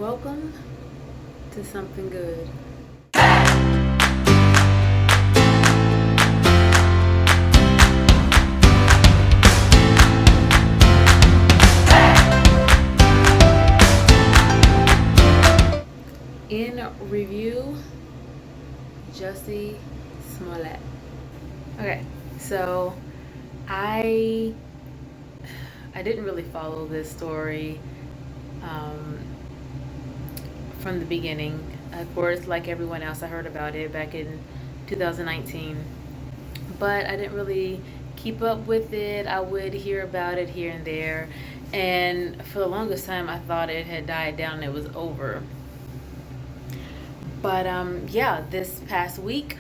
Welcome to something good. In review, Jussie Smollett. Okay, so I I didn't really follow this story um, from the beginning. Of course, like everyone else, I heard about it back in 2019, but I didn't really keep up with it. I would hear about it here and there, and for the longest time, I thought it had died down and it was over. But yeah, this past week,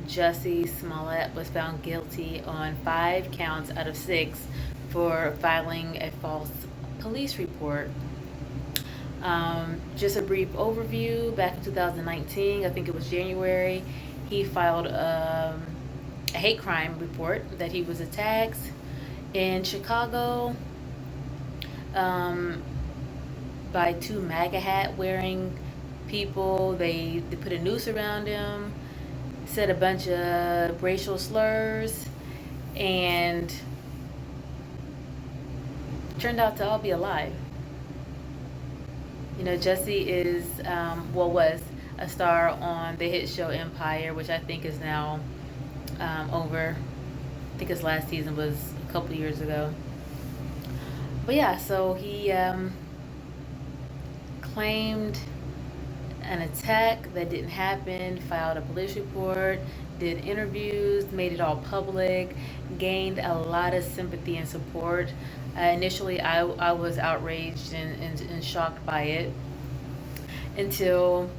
Jussie Smollett was found guilty on 5 counts out of 6 for filing a false police report. Just a brief overview. Back in 2019, I think it was January, he filed a hate crime report that he was attacked in Chicago um, by 2 MAGA hat wearing people. They put a noose around him, said a bunch of racial slurs, and turned out to all be a lie. You know, Jussie is, was a star on the hit show Empire, which I think is now over. I think his last season was a couple years ago. But yeah, so he claimed an attack that didn't happen, filed a police report, did interviews, made it all public, gained a lot of sympathy and support. Initially, I was outraged and shocked by it until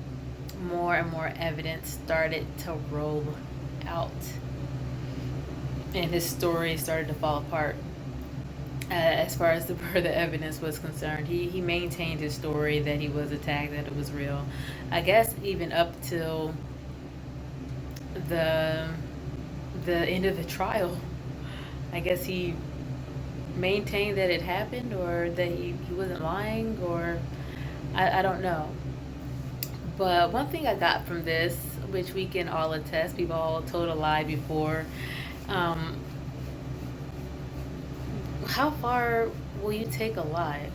more and more evidence started to roll out. And his story started to fall apart. As far as where the evidence was concerned, he maintained his story that he was attacked, that it was real. I guess even up till the the end of the trial, I guess he maintained that it happened, or that he wasn't lying, or I don't know. But one thing I got from this, which we can all attest, we've all told a lie before. Um, how far will you take a lie?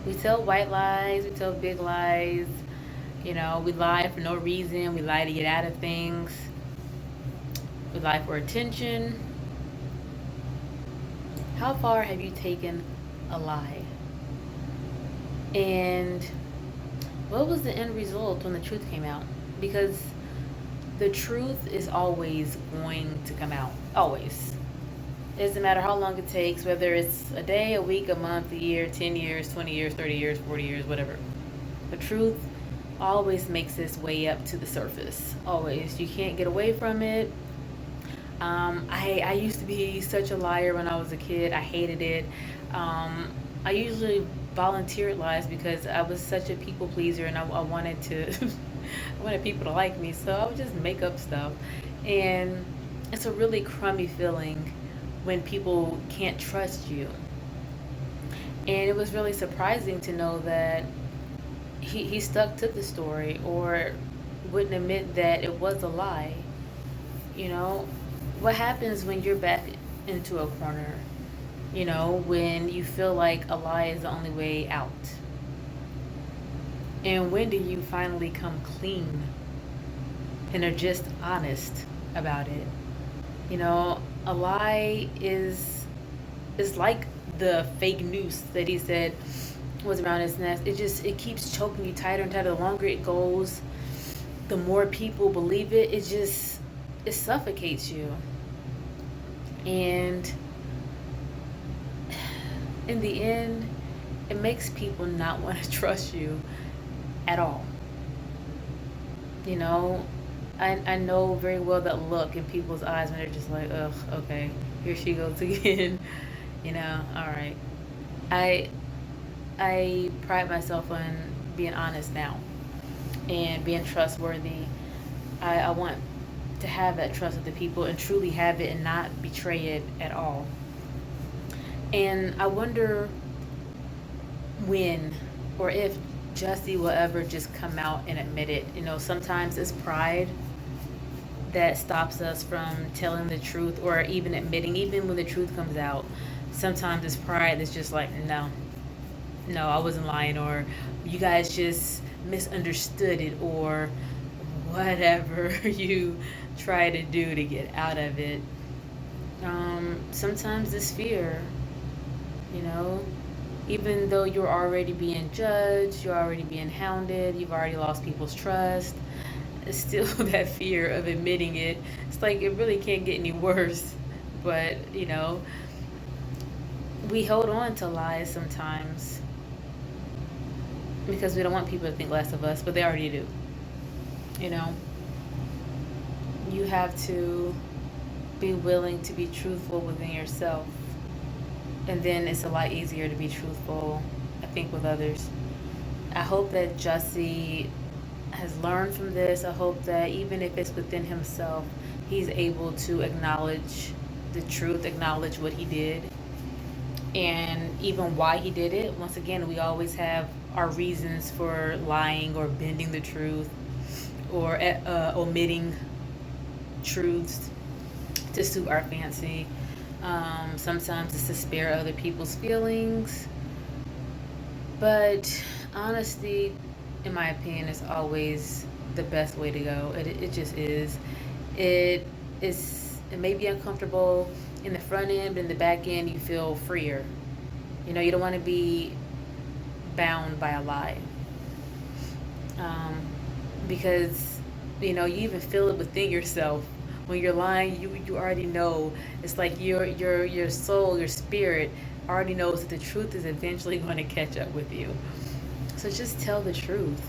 We tell white lies, we tell big lies, we lie for no reason, we lie to get out of things, we lie for attention. How far have you taken a lie? And what was the end result when the truth came out? Because the truth is always going to come out. Always. It doesn't matter how long it takes, whether it's a day, a week, a month, a year, 10 years, 20 years, 30 years, 40 years, whatever. The truth always makes its way up to the surface. Always. You can't get away from it. I used to be such a liar when I was a kid. I hated it. I usually volunteered lies because I was such a people pleaser, and I wanted to I wanted people to like me, so I would just make up stuff. And it's a really crummy feeling when people can't trust you. And it was really surprising to know that he stuck to the story, or wouldn't admit that it was a lie. You know, what happens when you're backed into a corner? When you feel like a lie is the only way out. And when do you finally come clean and are just honest about it? A lie is like the fake noose that he said was around his neck. It keeps choking you tighter and tighter. The longer it goes, the more people believe it. It suffocates you. And in the end, it makes people not want to trust you at all. You know, I know very well that look in people's eyes when they're just like, ugh, okay, here she goes again. All right. I I pride myself on being honest now and being trustworthy. I want to have that trust with the people and truly have it and not betray it at all. And I wonder when or if Jussie will ever just come out and admit it. You know, sometimes it's pride that stops us from telling the truth or even admitting, even when the truth comes out. Sometimes it's pride that's just like, no, no, I wasn't lying, or you guys just misunderstood it, or whatever you try to do to get out of it. Sometimes it's fear, you know, even though you're already being judged, you're already being hounded, you've already lost people's trust, it's still that fear of admitting it. It's like it really can't get any worse. But, you know, we hold on to lies sometimes because we don't want people to think less of us, but they already do. You know, you have to be willing to be truthful within yourself. And then it's a lot easier to be truthful, I think, with others. I hope that Jussie has learned from this. I hope that even if it's within himself, he's able to acknowledge the truth, acknowledge what he did, and even why he did it. Once again, we always have our reasons for lying or bending the truth or omitting truths to suit our fancy. Sometimes it's to spare other people's feelings. But honesty, in my opinion, is always the best way to go. It just is. It is. It may be uncomfortable in the front end, but in the back end, you feel freer. You know, you don't want to be bound by a lie, um, because you know you even feel it within yourself. When you're lying, you already know. It's like your soul, your spirit already knows that the truth is eventually going to catch up with you. So just tell the truth.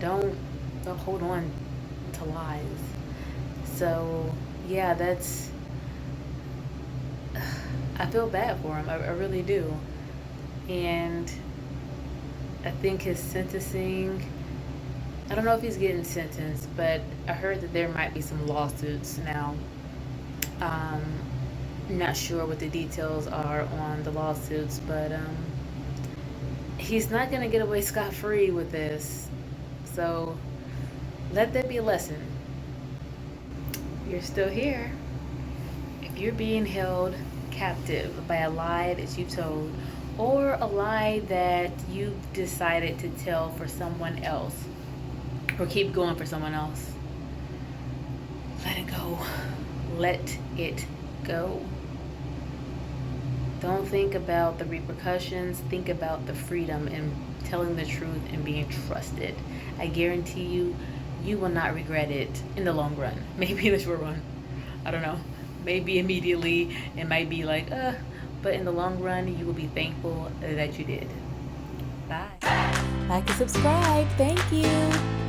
Don't don't hold on to lies. So yeah, that's. I feel bad for him. I really do. And I think his sentencing. I don't know if he's getting sentenced, but I heard that there might be some lawsuits now. Um, Not sure what the details are on the lawsuits, but he's not going to get away scot free with this. So let that be a lesson. You're still here. If you're being held captive by a lie that you told, or a lie that you decided to tell for someone else, or keep going for someone else, let it go. Let it go. Don't think about the repercussions. Think about the freedom in telling the truth and being trusted. I guarantee you, you will not regret it in the long run. Maybe in the short run. I don't know. Maybe immediately it might be like, but in the long run, you will be thankful that you did. Bye. Like and subscribe. Thank you.